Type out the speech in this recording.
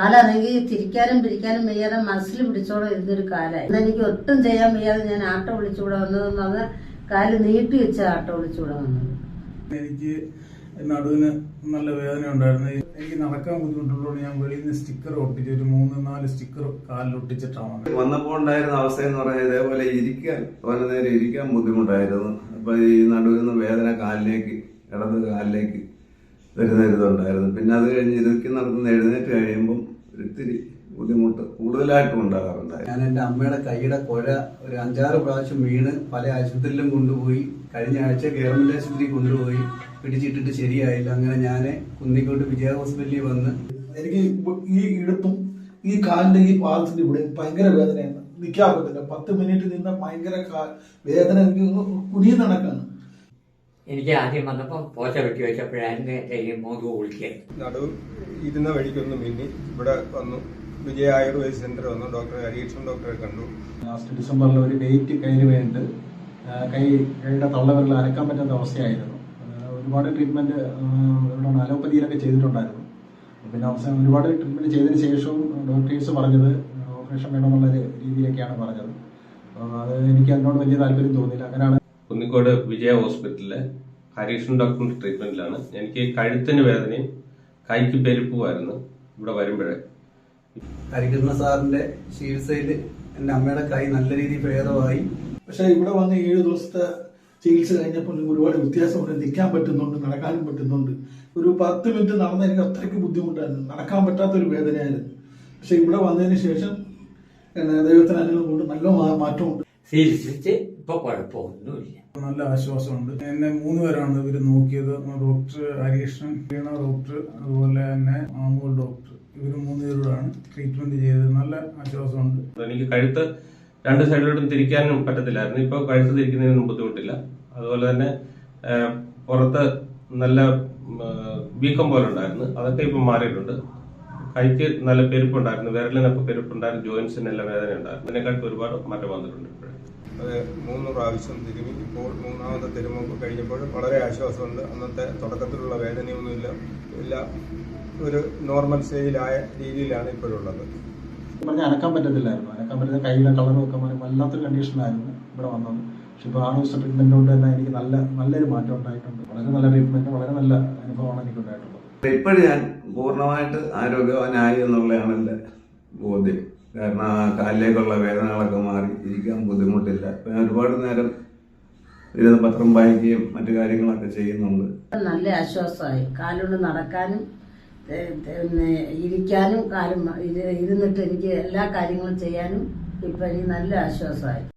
കാലാണെങ്കിൽ തിരിക്കാനും പിരിക്കാനും വയ്യാതെ മസിൽ പിടിച്ചോടെ ഇരുന്നൊരു കാലായി. എനിക്ക് ഒട്ടും ചെയ്യാൻ വയ്യാതെ ഞാൻ ആട്ടോ വിളിച്ചുകൂടെ വന്നതെന്ന് പറഞ്ഞാൽ കാല് നീട്ടി വെച്ച ആട്ടോ വിളിച്ചുകൂടെ വന്നത്. എനിക്ക് നടുവിന് നല്ല വേദന ഉണ്ടായിരുന്നു. എനിക്ക് നടക്കാൻ ബുദ്ധിമുട്ടുള്ളതുകൊണ്ട് ഞാൻ വെളിയിൽ നിന്ന് സ്റ്റിക്കർ ഒട്ടിച്ച് ഒരു 3-4 സ്റ്റിക്കർ കാലിൽ ഒട്ടിച്ചിട്ടാണ് വന്നപ്പോൾ ഉണ്ടായിരുന്ന അവസ്ഥ എന്ന് പറഞ്ഞാൽ ഇതേപോലെ വളരെ നേരം ഇരിക്കാൻ ബുദ്ധിമുട്ടായിരുന്നു. അപ്പൊ ഈ നടുവിൽ നിന്ന് വേദന കാലിലേക്ക് ഇടത് കാലിലേക്ക് വരുന്നൊരിതുണ്ടായിരുന്നു. പിന്നെ അത് കഴിഞ്ഞ് ഇതൊക്കെ നടന്ന് എഴുന്നേറ്റ് കഴിയുമ്പം ഒരിത്തിരി ബുദ്ധിമുട്ട് കൂടുതലായിട്ടും ഉണ്ടാകാറുണ്ടായിരുന്നു. ഞാൻ എൻ്റെ അമ്മയുടെ കൈയുടെ കുഴ ഒരു 5-6 പ്രാവശ്യം വീണ് പല ആശുപത്രിയിലും കൊണ്ടുപോയി. കഴിഞ്ഞ ആഴ്ച ഗവൺമെന്റ് ആശുപത്രി കൊണ്ടുപോയി പിടിച്ചിട്ടിട്ട് ശരിയായില്ല. അങ്ങനെ ഞാൻ കുന്നിക്കോട്ട് വിജയ ഹോസ്പിറ്റലിൽ വന്ന് എനിക്ക് ഈ ഇടുപ്പും ഈ കാലിന്റെ ഈ പാദത്തിന്റെ ഇവിടെ ഭയങ്കര വേദനയാണ്. നിൽക്കാൻ പറ്റില്ല. 10 മിനിറ്റ് നിന്ന് ഭയങ്കര വേദന. എനിക്ക് കുനിയ നടക്കാണ്. എനിക്ക് ആദ്യം വന്നപ്പോൾ പോച്ച വെട്ടി വെച്ചപ്പോഴായിരുന്നു ഈ മോദ് ഒളിക്കാൻ നടുവ് ഇരുന്ന വഴിക്കൊന്ന് മിന്നി ഇവിടെ വന്നു. വിജയ ആയുർവേദ സെന്റർ വന്നു. ഡോക്ടർ ഹരീഷൻ ഡോക്ടറെ കണ്ടു. ലാസ്റ്റ് ഡിസംബറിൽ ഒരു ഡേറ്റ് കയറി വേണ്ടി കൈയുടെ തള്ളവിരൽ അനക്കാൻ പറ്റാത്ത അവസ്ഥയായിരുന്നു. ഒരുപാട് ട്രീറ്റ്മെന്റ് ഇവിടെ അലോപ്പതിയിലൊക്കെ ചെയ്തിട്ടുണ്ടായിരുന്നു. പിന്നെ അവസാനം ഒരുപാട് ട്രീറ്റ്മെന്റ് ചെയ്തതിന് ശേഷവും ഡോക്ടേഴ്സ് പറഞ്ഞത് ഓപ്പറേഷൻ വേണമെന്നുള്ള രീതിയിലൊക്കെയാണ് പറഞ്ഞത്. അത് എനിക്ക് അതിനോട് വലിയ താല്പര്യം തോന്നിയില്ല. അങ്ങനെയാണ് കുന്നിക്കോട് വിജയ ഹോസ്പിറ്റലിലെ ഹരീഷൻ ഡോക്ടറിന്റെ ട്രീറ്റ്മെന്റിലാണ്. എനിക്ക് കഴുത്തിന് വേദനയും കൈക്ക് പെരുപ്പുമായിരുന്നു ഇവിടെ വരുമ്പോഴേ. ഹരികൃഷ്ണ സാറിന്റെ ചികിത്സയിൽ എൻ്റെ അമ്മയുടെ കൈ നല്ല രീതിയിൽ ഭേദമായി. പക്ഷെ ഇവിടെ വന്ന് 7 ദിവസത്തെ ചികിത്സ കഴിഞ്ഞപ്പോൾ ഒരുപാട് വ്യത്യാസമുണ്ട്. നിൽക്കാൻ പറ്റുന്നുണ്ട്, നടക്കാനും പറ്റുന്നുണ്ട്. ഒരു 10 മിനിറ്റ് നടന്ന എനിക്ക് അത്രയ്ക്ക് ബുദ്ധിമുട്ടായിരുന്നു. നടക്കാൻ പറ്റാത്തൊരു വേദനയായിരുന്നു. പക്ഷെ ഇവിടെ വന്നതിന് ശേഷം ദൈവത്തിന് അനുഗ്രഹം കൊണ്ട് നല്ല മാറ്റമുണ്ട്. ചികിത്സിച്ച് ഇപ്പൊ കുഴപ്പമൊന്നുമില്ല. നല്ല ആശ്വാസമുണ്ട്. എന്നെ 3 പേരാണ് ഇവർ നോക്കിയത്. ഡോക്ടർ ഹരീഷൻ, വീണ ഡോക്ടർ, അതുപോലെ തന്നെ ആമൂൽ ഡോക്ടർ. ഇവർ 3 പേരോടാണ് ട്രീറ്റ്മെന്റ് ചെയ്തത്. നല്ല ആശ്വാസമുണ്ട്. എനിക്ക് കഴുത്ത് 2 സൈഡിലോട്ടും തിരിക്കാനും പറ്റത്തില്ലായിരുന്നു. ഇപ്പൊ കഴുത്ത് തിരിക്കുന്നതിനൊന്നും ബുദ്ധിമുട്ടില്ല. അതുപോലെ തന്നെ പുറത്ത് നല്ല വീക്കം പോലെ ഉണ്ടായിരുന്നു. അതൊക്കെ ഇപ്പൊ മാറിയിട്ടുണ്ട്. കൈക്ക് നല്ല പെരുപ്പുണ്ടായിരുന്നു. വിരലിനൊക്കെ പെരുപ്പുണ്ടായിരുന്നു. ജോയിന്റ്സിനെല്ലാം വേദന ഉണ്ടായിരുന്നു. അതിനെക്കാട്ടും ഒരുപാട് മാറ്റം വന്നിട്ടുണ്ട്. അത് 3 പ്രാവശ്യം തിരുമി. ഇപ്പോൾ 3ാമത്തെ തിരുമൊക്കെ കഴിഞ്ഞപ്പോൾ വളരെ ആശ്വാസമുണ്ട്. അന്നത്തെ തുടക്കത്തിലുള്ള വേദനയൊന്നുമില്ല. എല്ലാം ഒരു നോർമൽ സ്റ്റേജിലായ രീതിയിലാണ് ഇപ്പോഴുള്ളത്. പറഞ്ഞാൽ അനക്കാൻ പറ്റത്തില്ലായിരുന്നു. അനക്കാൻ പറ്റുന്ന കൈയുടെ കളറും ഒക്കെ വല്ലാത്തൊരു കണ്ടീഷനായിരുന്നു ഇവിടെ വന്നത്. പക്ഷെ ഇപ്പോൾ 6 ദിവസം ട്രീറ്റ്മെന്റ് കൊണ്ട് തന്നെ എനിക്ക് നല്ലൊരു മാറ്റം ഉണ്ടായിട്ടുണ്ട്. വളരെ നല്ല ട്രീറ്റ്മെന്റ്, വളരെ നല്ല അനുഭവമാണ് എനിക്ക് ഉണ്ടായിട്ടുള്ളത്. ഇപ്പോഴും ഞാൻ പൂർണ്ണമായിട്ട് ആരോഗ്യവാനായി എന്നുള്ളതാണ് എൻ്റെ ബോധ്യം. കാരണം കാലിലേക്കുള്ള വേദനകളൊക്കെ മാറി, ഇരിക്കാൻ ബുദ്ധിമുട്ടില്ല. ഞാൻ ഒരുപാട് നേരം ഇരുന്ന് പത്രം വായിക്കുകയും മറ്റു കാര്യങ്ങളൊക്കെ ചെയ്യുന്നുണ്ട്. നല്ല ആശ്വാസമായി. കാലുകൊണ്ട് നടക്കാനും ഇരിക്കാനും ഇരുന്നിട്ട് എനിക്ക് എല്ലാ കാര്യങ്ങളും ചെയ്യാനും ഇപ്പൊ എനിക്ക് നല്ല ആശ്വാസമായി.